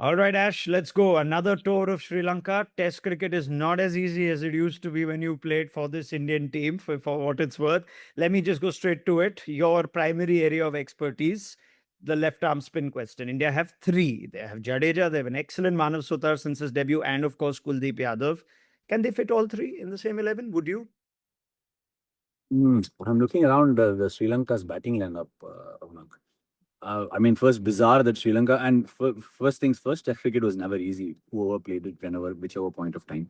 All right, Ash, let's go. Another tour of Sri Lanka. Test cricket is not as easy as it used to be when you played for this Indian team, for what it's worth. Let me just go straight to it. Your primary area of expertise, the left arm spin question. India have three. They have Jadeja, they have an excellent Manav Sutar since his debut, and of course, Kuldeep Yadav. Can they fit all three in the same 11? Would you? I'm looking around the Sri Lanka's batting lineup. Ronak. I mean, first bizarre that Sri Lanka and first things first, Test cricket was never easy. Whoever played it, whenever, whichever point of time.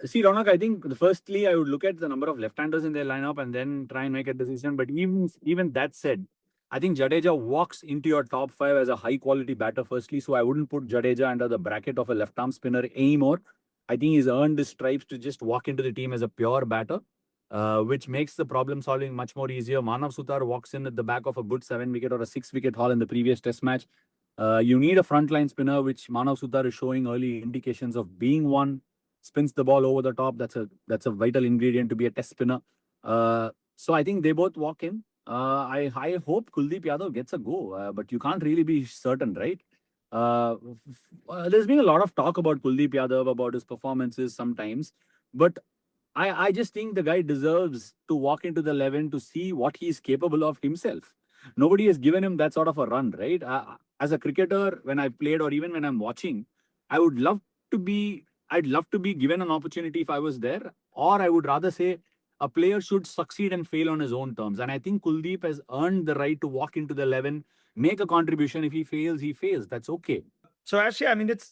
See, Ronak, I think firstly I would look at the number of left-handers in their lineup and then try and make a decision. But even that said, I think Jadeja walks into your top five as a high-quality batter. Firstly, so I wouldn't put Jadeja under the bracket of a left-arm spinner anymore. I think he's earned his stripes to just walk into the team as a pure batter, which makes the problem solving much more easier. Manav Sutar walks in at the back of a good 7 wicket or a 6 wicket haul in the previous Test match. You need a frontline spinner, which Manav Sutar is showing early indications of being one. Spins the ball over the top. That's a vital ingredient to be a Test spinner. So I think they both walk in. I hope Kuldeep Yadav gets a go, but you can't really be certain, right? There's been a lot of talk about Kuldeep Yadav, about his performances sometimes, but I just think the guy deserves to walk into the 11 to see what he's capable of himself. Nobody has given him that sort of a run, right? As a cricketer, when I've played or even when I'm watching, I would love to be, I'd love to be given an opportunity if I was there, or I would rather say a player should succeed and fail on his own terms. And I think Kuldeep has earned the right to walk into the 11, make a contribution. If he fails, he fails. That's okay. So actually, I mean, it's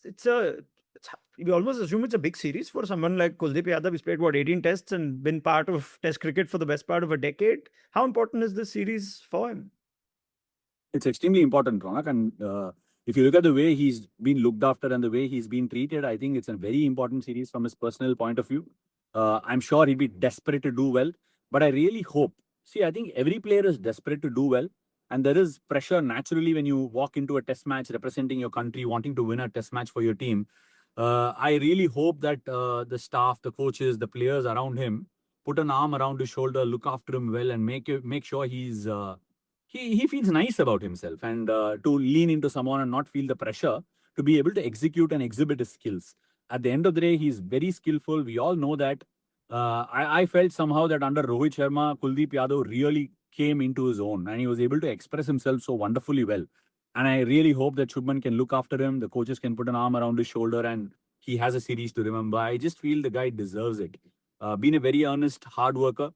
we almost assume it's a big series for someone like Kuldeep Yadav. He's played what 18 tests and been part of Test cricket for the best part of a decade. How important is this series for him? It's extremely important, Ronak. And if you look at the way he's been looked after and the way he's been treated, I think it's a very important series from his personal point of view. I'm sure he'll be desperate to do well, but I really hope. See, I think every player is desperate to do well, and there is pressure naturally when you walk into a test match representing your country, wanting to win a test match for your team. I really hope that the staff, the coaches, the players around him put an arm around his shoulder, look after him well, and make sure he feels nice about himself and to lean into someone and not feel the pressure to be able to execute and exhibit his skills. At the end of the day, he's very skillful. We all know that. I felt somehow that under Rohit Sharma, Kuldeep Yadav really came into his own and he was able to express himself so wonderfully well. And I really hope that Shubman can look after him. The coaches can put an arm around his shoulder and he has a series to remember. I just feel the guy deserves it. Been a very earnest, hard worker,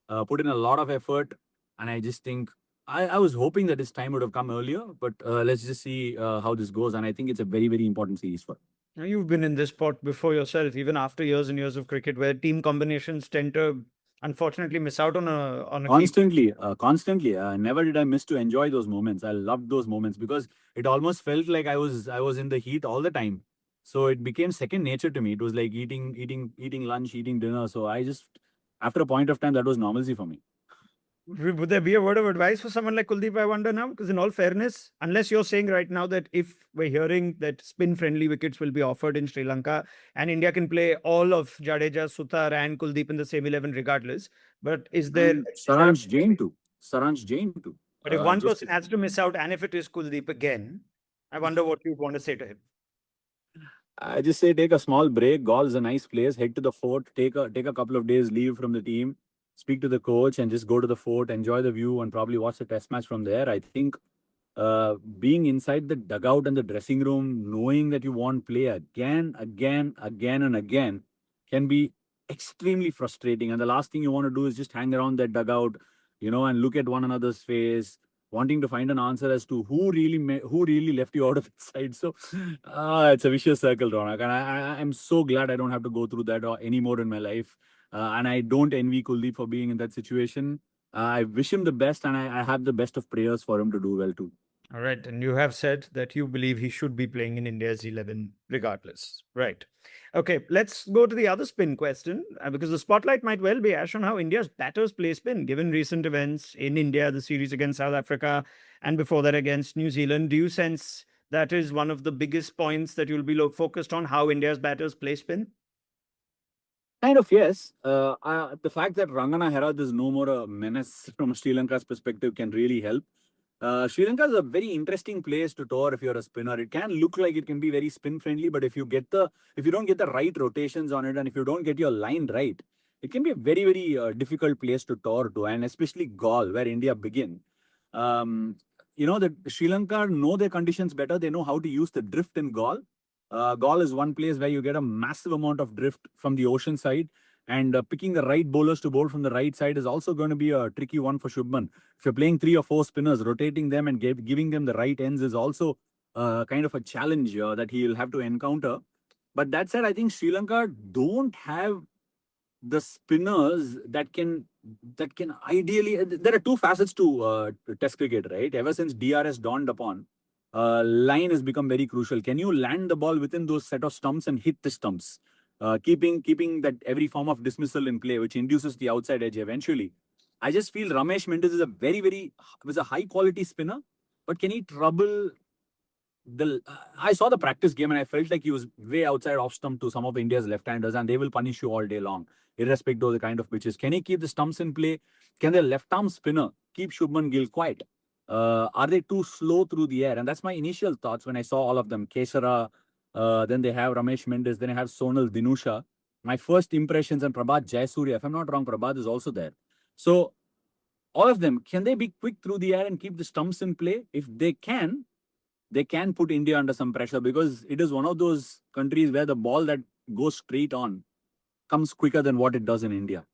put in a lot of effort. And I just think I was hoping that his time would have come earlier, but let's just see how this goes. And I think it's a very, very important series for him. Now, you've been in this sport before yourself, even after years and years of cricket, where team combinations tend to unfortunately miss out on a key. Constantly. Never did I miss to enjoy those moments. I loved those moments because it almost felt like I was in the heat all the time. So it became second nature to me. It was like eating lunch, eating dinner. So I just after a point of time that was normalcy for me. Would there be a word of advice for someone like Kuldeep, I wonder now? Because in all fairness, unless you're saying right now that if we're hearing that spin-friendly wickets will be offered in Sri Lanka and India can play all of Jadeja, Sutar and Kuldeep in the same 11 regardless, but And Saransh Jain too. Saransh Jain too. but if one Just person has to miss out and if it is Kuldeep again, I wonder what you'd want to say to him. I just say take a small break. Golf's a nice place. Head to the fort. Take a couple of days leave from the team. Speak to the coach and just go to the fort. Enjoy the view and probably watch the test match from there. I think being inside the dugout and the dressing room, knowing that you won't play again and again, can be extremely frustrating. And the last thing you want to do is just hang around that dugout, and look at one another's face, wanting to find an answer as to who really left you out of the side. So it's a vicious circle, Ronak, and I'm so glad I don't have to go through that anymore in my life. And I don't envy Kuldeep for being in that situation. I wish him the best, and I have the best of prayers for him to do well too. All right. And you have said that you believe he should be playing in India's 11 regardless. Right. Okay. Let's go to the other spin question because the spotlight might well be, Ash, on how India's batters play spin given recent events in India, the series against South Africa, and before that against New Zealand. Do you sense that is one of the biggest points that you'll be focused on, how India's batters play spin? Kind of, yes. The fact that Rangana Herod is no more a menace from Sri Lanka's perspective can really help. Sri Lanka is a very interesting place to tour if you're a spinner. It can look like it can be very spin friendly, but if you don't get the right rotations on it, and if you don't get your line right, it can be a very difficult place to tour to, and especially Galle, where India begin. The Sri Lanka know their conditions better. They know how to use the drift in Galle. Galle is one place where you get a massive amount of drift from the ocean side, and picking the right bowlers to bowl from the right side is also going to be a tricky one for Shubman. If you're playing 3 or 4 spinners, rotating them and giving them the right ends is also kind of a challenge that he'll have to encounter. But that said, I think Sri Lanka don't have the spinners that can ideally. There are two facets to Test cricket, right? Ever since DRS dawned upon, line has become very crucial. Can you land the ball within those set of stumps and hit the stumps? Keeping that every form of dismissal in play, which induces the outside edge eventually. I just feel Ramesh Mendis is a high quality spinner, but can he trouble the? I saw the practice game and I felt like he was way outside off stump to some of India's left-handers, and they will punish you all day long, irrespective of the kind of pitches. Can he keep the stumps in play? Can the left-arm spinner keep Shubman Gill quiet? Are they too slow through the air? And that's my initial thoughts when I saw all of them. Kesara, then they have Ramesh Mendis, then I have Sonal Dinusha. My first impressions, and Prabhat Jayasuriya, if I'm not wrong, Prabhat is also there. So all of them, can they be quick through the air and keep the stumps in play? If they can put India under some pressure, because it is one of those countries where the ball that goes straight on comes quicker than what it does in India.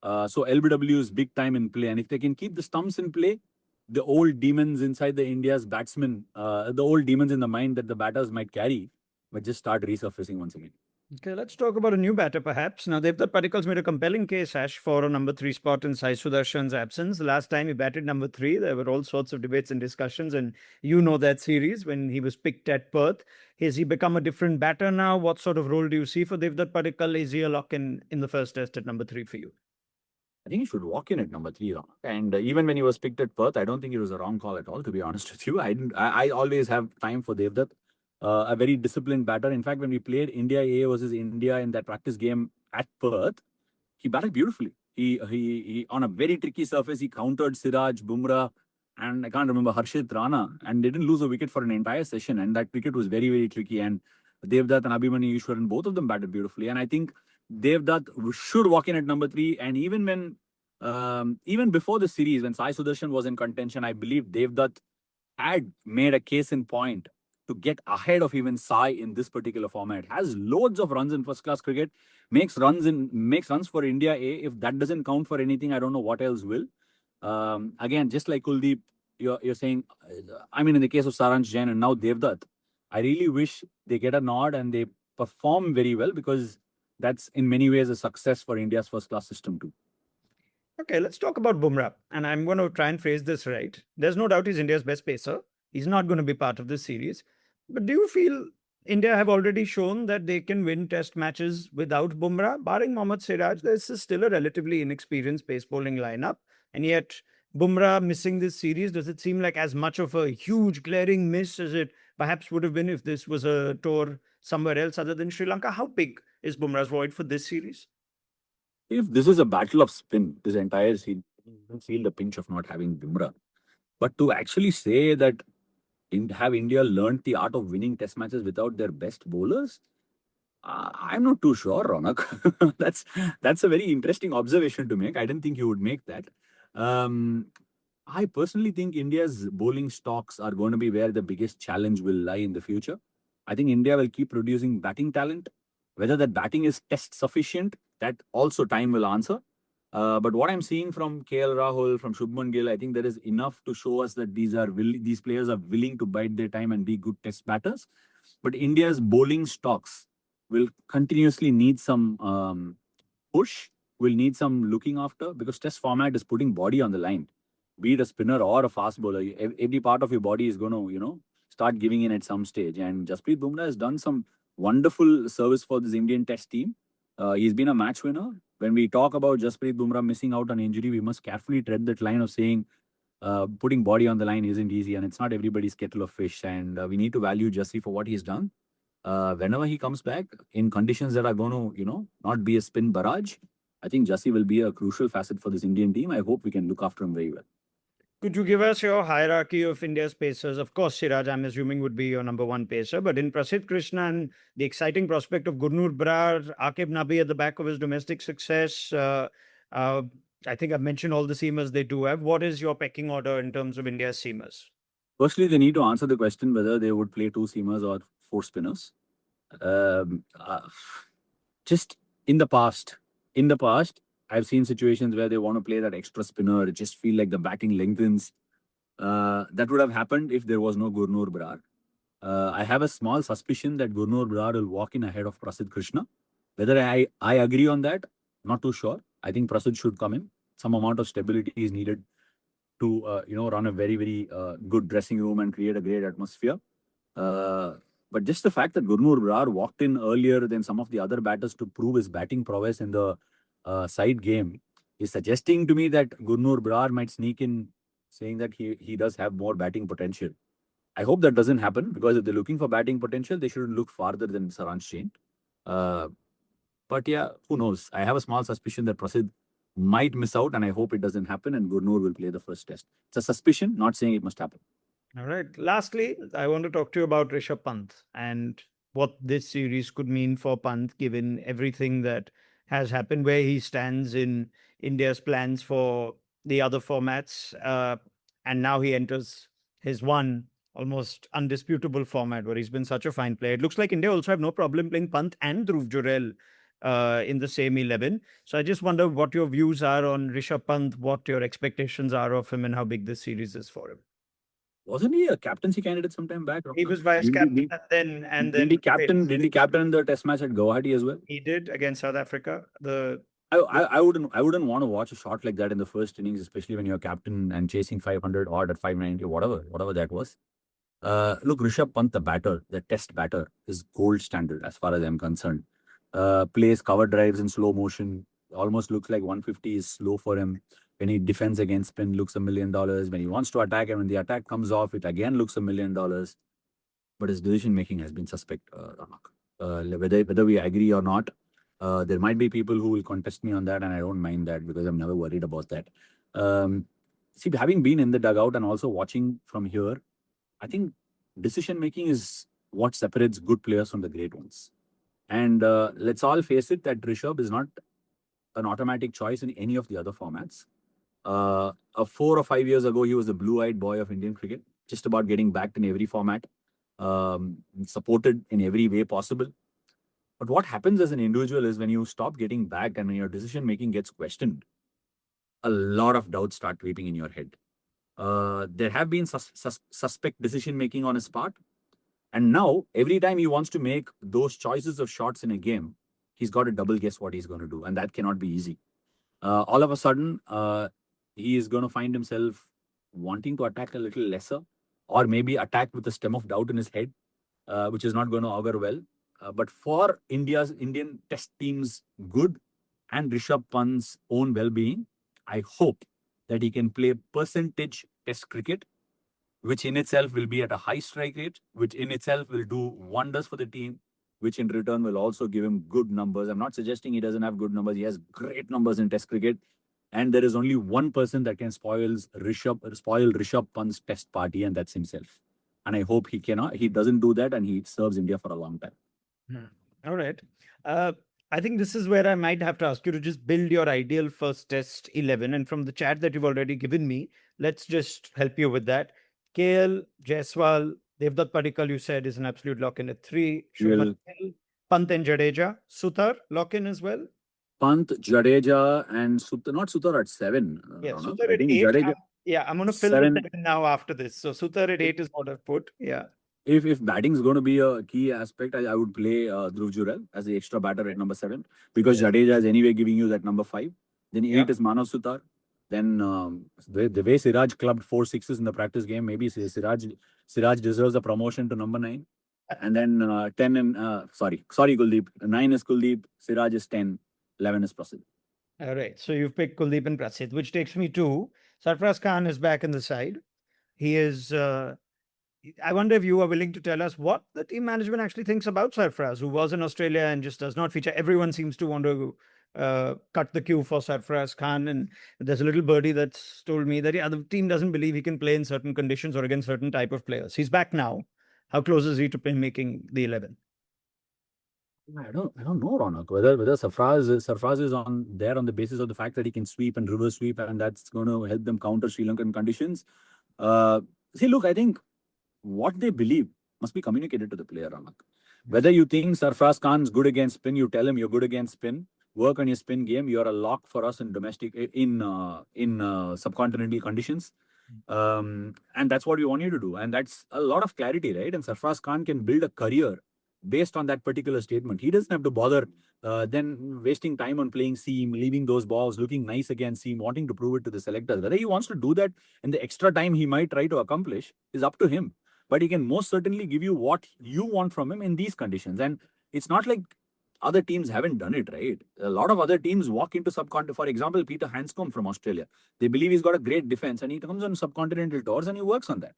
So LBW is big time in play. And if they can keep the stumps in play, the old demons inside the India's batsmen, the old demons in the mind that the batters might carry, might just start resurfacing once again. Okay, let's talk about a new batter perhaps. Now, Devdutt Padikkal's made a compelling case, Ash, for a number 3 spot in Sai Sudarshan's absence. The last time he batted number 3, there were all sorts of debates and discussions, and you know that series when he was picked at Perth. Has he become a different batter now? What sort of role do you see for Devdutt Padikkal? Is he a lock in the first test at number 3 for you? I think he should walk in at number 3, Ramak. And even when he was picked at Perth, I don't think it was a wrong call at all, to be honest with you. I always have time for Devdutt. A very disciplined batter. In fact, when we played India A versus India in that practice game at Perth, he batted beautifully. He on a very tricky surface, he countered Siraj, Bumrah, and I can't remember Harshit Rana, and they didn't lose a wicket for an entire session. And that wicket was very tricky. And Devdutt and Abhimanyu Ishwaran, both of them batted beautifully. And I think Devdutt should walk in at number 3. And even before the series, when Sai Sudarshan was in contention, I believe Devdutt had made a case in point to get ahead of even Sai in this particular format. Has loads of runs in first class cricket, makes runs for India A. If that doesn't count for anything, I don't know what else will. Again, just like Kuldeep, you're saying, I mean, in the case of Saransh Jain and now Devdutt, I really wish they get a nod and they perform very well, because that's in many ways a success for India's first class system too. Okay, let's talk about Bumrah. And I'm going to try and phrase this right. There's no doubt he's India's best pacer. He's not going to be part of this series. But do you feel India have already shown that they can win test matches without Bumrah? Barring Mohammad Siraj, this is still a relatively inexperienced pace bowling lineup. And yet, Bumrah missing this series, does it seem like as much of a huge glaring miss as it perhaps would have been if this was a tour somewhere else other than Sri Lanka? How big is Bumrah's void for this series? If this is a battle of spin, this entire series, you don't feel the pinch of not having Bumrah. But to actually say that have India learned the art of winning test matches without their best bowlers? I'm not too sure, Ronak. that's a very interesting observation to make. I didn't think you would make that. I personally think India's bowling stocks are going to be where the biggest challenge will lie in the future. I think India will keep producing batting talent. Whether that batting is test sufficient, that also time will answer. But what I'm seeing from KL Rahul, from Shubman Gill, I think there is enough to show us that these players are willing to bide their time and be good test batters. But India's bowling stocks will continuously need some push, will need some looking after, because test format is putting body on the line. Be it a spinner or a fast bowler, every part of your body is going to, start giving in at some stage. And Jasprit Bumrah has done some wonderful service for this Indian test team. He's been a match winner. When we talk about Jasprit Bumrah missing out on injury, we must carefully tread that line of saying putting body on the line isn't easy, and it's not everybody's kettle of fish. And we need to value Jassi for what he's done. Whenever he comes back in conditions that are going to, not be a spin barrage, I think Jassi will be a crucial facet for this Indian team. I hope we can look after him very well. Could you give us your hierarchy of India's pacers? Of course, Siraj, I'm assuming, would be your number one pacer, but in Prasidh Krishnan, the exciting prospect of Gurnur Brar, Akib Nabi at the back of his domestic success. Uh, I think I've mentioned all the seamers they do have. What is your pecking order in terms of India's seamers? Firstly, they need to answer the question whether they would play two seamers or four spinners. Um, uh, just in the past, I've seen situations where they want to play that extra spinner. It just feel like the batting lengthens. That would have happened if there was no Gurnur Brar. I have a small suspicion that Gurnur Brar will walk in ahead of Prasidh Krishna. Whether I agree on that, not too sure. I think Prasidh should come in. Some amount of stability is needed to run a very good dressing room and create a great atmosphere. Uh, but just the fact that Gurnur Brar walked in earlier than some of the other batters to prove his batting prowess in the side game is suggesting to me that Gurnur Brar might sneak in, saying that he does have more batting potential. I hope that doesn't happen, because if they're looking for batting potential, they shouldn't look farther than Saransh Jain. Uh, but yeah, who knows? I have a small suspicion that Prasidh might miss out, and I hope it doesn't happen, and Gurnur will play the first test. It's a suspicion, not saying it must happen. All right. Lastly, I want to talk to you about Rishabh Pant and what this series could mean for Pant, given everything that has happened, where he stands in India's plans for the other formats. And now he enters his one almost undisputable format where he's been such a fine player. It looks like India also have no problem playing Pant and Dhruv Jurel in the same 11. So I just wonder what your views are on Rishabh Pant, what your expectations are of him, and how big this series is for him. Wasn't he a captaincy candidate sometime back? He Raghunath? was vice captain and then Didn't he captain the test match at Guwahati as well? he did against South Africa. I wouldn't want to watch a shot like that in the first innings, especially when you're captain and chasing 500 odd at 590, whatever that was. Look, Rishabh Pant, the batter, the test batter, is gold standard as far as I'm concerned. Plays cover drives in slow motion. Almost looks like 150 is slow for him. When he defends against spin, looks $1 million. When he wants to attack, and when the attack comes off, it again looks $1 million. But his decision making has been suspect, Ranak. Whether we agree or not, there might be people who will contest me on that, and I don't mind that, because I'm never worried about that. See, having been in the dugout and also watching from here, I think decision making is what separates good players from the great ones. And let's all face it that Rishabh is not an automatic choice in any of the other formats. 4 or 5 years ago, he was the blue-eyed boy of Indian cricket, just about getting backed in every format, supported in every way possible. But what happens as an individual is, when you stop getting backed and when your decision making gets questioned, a lot of doubts start creeping in your head. There have been suspect decision making on his part. And now, every time he wants to make those choices of shots in a game, he's got to double guess what he's going to do. And that cannot be easy. All of a sudden, he is going to find himself wanting to attack a little lesser, or maybe attack with a stem of doubt in his head, which is not going to augur well. But for Indian test team's good and Rishabh Pant's own well-being, I hope that he can play percentage test cricket, which in itself will be at a high strike rate, which in itself will do wonders for the team, which in return will also give him good numbers. I'm not suggesting he doesn't have good numbers. He has great numbers in test cricket. And there is only one person that can spoil Rishabh Pant's test party, and that's himself. And I hope he doesn't do that, and he serves India for a long time. All right. Uh, I think this is where I might have to ask you to just build your ideal first test 11. And from the chat that you've already given me, let's just help you with that. KL, Jaiswal, Devdutt Padikkal, you said, is an absolute lock in at 3. Shubman Gill, Pant and Jadeja. Sutar, lock in as well. Pant, Jadeja, and not Sutar at 7. Yeah, Ronak. Sutar I at think 8. Jadeja. I'm going to fill the 7. 7 now after this. So Sutar at 8 is what I've put. Yeah. If batting is going to be a key aspect, I would play Dhruv Jurel as the extra batter at number 7, because Jadeja is anyway giving you that number 5. Then 8 is Manav Sutar. Then the way Siraj clubbed 4 sixes in the practice game, maybe Siraj deserves a promotion to number 9. And then 10 and sorry Kuldeep. 9 is Kuldeep, Siraj is 10, 11 is Prasidh. All right. So you've picked Kuldeep and Prasidh, which takes me to Sarfraz Khan is back in the side. He is. I wonder if you are willing to tell us what the team management actually thinks about Sarfraz, who was in Australia and just does not feature. Everyone seems to want to cut the queue for Sarfaraz Khan. And there's a little birdie that's told me that the team doesn't believe he can play in certain conditions or against certain type of players. He's back now. How close is he to making the 11? I don't know, Ronak, whether Sarfraz is on there on the basis of the fact that he can sweep and reverse sweep, and that's going to help them counter Sri Lankan conditions. Uh, See, look, I think what they believe must be communicated to the player, Ronak. Whether you think Sarfraz Khan's good against spin, you tell him you're good against spin. Work on your spin game. You're a lock for us in domestic in subcontinental conditions. And that's what we want you to do. And that's a lot of clarity, right? And Sarfraz Khan can build a career based on that particular statement. He doesn't have to bother then wasting time on playing seam, leaving those balls, looking nice against seam, wanting to prove it to the selectors. Whether he wants to do that in the extra time he might try to accomplish is up to him. But he can most certainly give you what you want from him in these conditions. And it's not like other teams haven't done it, right? A lot of other teams walk into subcontinent. For example, Peter Hanscom from Australia. They believe he's got a great defense and he comes on subcontinental tours and he works on that.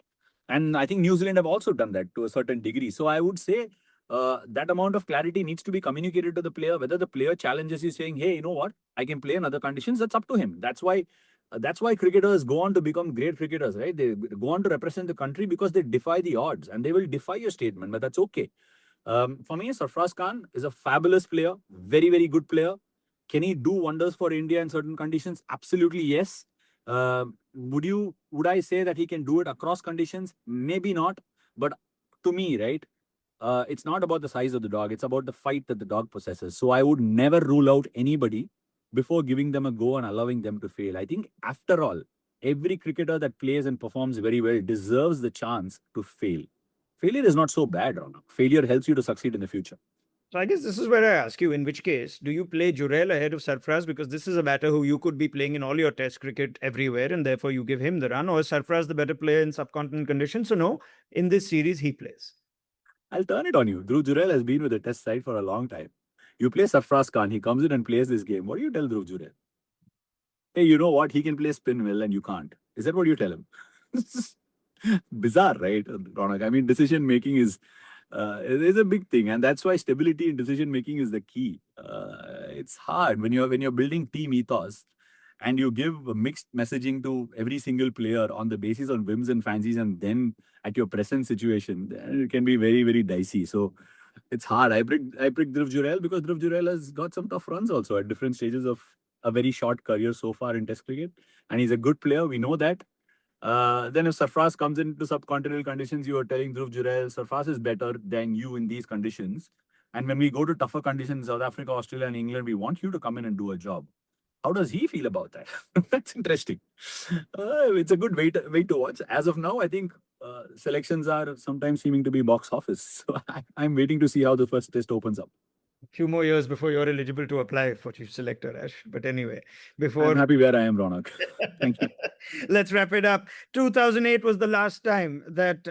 And I think New Zealand have also done that to a certain degree. So I would say that amount of clarity needs to be communicated to the player. Whether the player challenges you saying, hey, you know what, I can play in other conditions, that's up to him. That's why cricketers go on to become great cricketers, right? They go on to represent the country because they defy the odds and they will defy your statement, but that's okay. For me, Sarfraz Khan is a fabulous player, very, very good player. Can he do wonders for India in certain conditions? Absolutely, yes. Would I say that he can do it across conditions? Maybe not. But to me, right, it's not about the size of the dog. It's about the fight that the dog possesses. So I would never rule out anybody before giving them a go and allowing them to fail. I think after all, every cricketer that plays and performs very well deserves the chance to fail. Failure is not so bad, Ronak. Failure helps you to succeed in the future. So I guess this is where I ask you, in which case, do you play Jurel ahead of Sarfraz? Because this is a batter who you could be playing in all your test cricket everywhere, and therefore you give him the run. Or is Sarfraz the better player in subcontinent conditions? So no, in this series, he plays. I'll turn it on you. Dhruv Jurel has been with the test side for a long time. You play Sarfraz Khan, he comes in and plays this game. What do you tell Dhruv Jurel? Hey, you know what? He can play spin well and you can't. Is that what you tell him? Bizarre, right, Ronak? I mean, decision making is a big thing, and that's why stability in decision making is the key. It's hard when you're building team ethos, and you give a mixed messaging to every single player on the basis on whims and fancies, and then at your present situation, then it can be very, very dicey. So it's hard. I picked Dhruv Jurel because Dhruv Jurel has got some tough runs also at different stages of a very short career so far in Test cricket, and he's a good player. We know that. Then if Sarfraz comes into subcontinental conditions, you are telling Dhruv Jurel, Sarfraz is better than you in these conditions. And when we go to tougher conditions, South Africa, Australia, and England, we want you to come in and do a job. How does he feel about that? That's interesting. It's a good wait to watch. As of now, I think selections are sometimes seeming to be box office. So I'm waiting to see how the first test opens up. A few more years before you're eligible to apply for chief selector, Ash. But anyway, I'm before happy where I am, Ronak. Thank you. let's wrap it up. 2008 was the last time that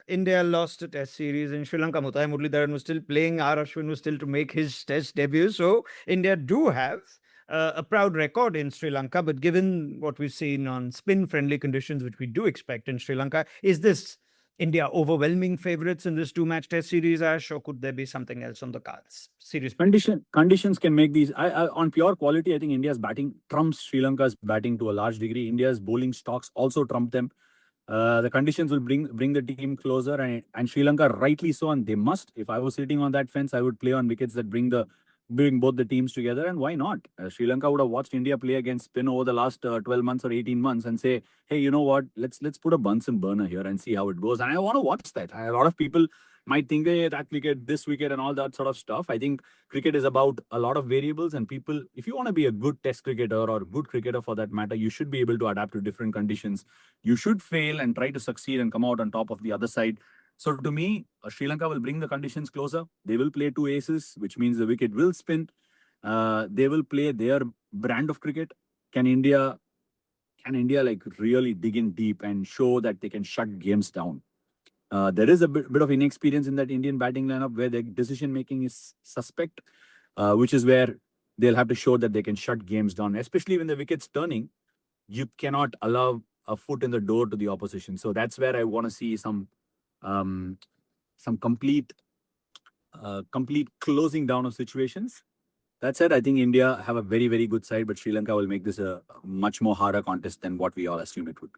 India lost a test series in Sri Lanka. Mutai Muralidharan was still playing. R. Ashwin was still to make his test debut. So India do have a proud record in Sri Lanka. But given what we've seen on spin-friendly conditions, which we do expect in Sri Lanka, is this India overwhelming favourites in this two-match test series, Ash, or could there be something else on the cards? Series Conditions can make these. On pure quality, I think India's batting trumps Sri Lanka's batting to a large degree. India's bowling stocks also trump them. The conditions will bring the team closer, and Sri Lanka rightly so, and they must. If I was sitting on that fence, I would play on wickets that bring both the teams together. And why not? Sri Lanka would have watched India play against spin over the last 12 months or 18 months and say, hey, you know what? Let's put a Bunsen burner here and see how it goes. And I want to watch that. A lot of people might think, hey, that wicket, this wicket, and all that sort of stuff. I think cricket is about a lot of variables, and people, if you want to be a good test cricketer or good cricketer for that matter, you should be able to adapt to different conditions. You should fail and try to succeed and come out on top of the other side. So to me, Sri Lanka will bring the conditions closer. They will play two aces, which means the wicket will spin. They will play their brand of cricket. Can India like really dig in deep and show that they can shut games down? There is a bit of inexperience in that Indian batting lineup where their decision making is suspect, which is where they'll have to show that they can shut games down, especially when the wicket's turning. You cannot allow a foot in the door to the opposition. So that's where I want to see some complete closing down of situations. That said, I think India have a very, very good side, but Sri Lanka will make this a much more harder contest than what we all assumed it would.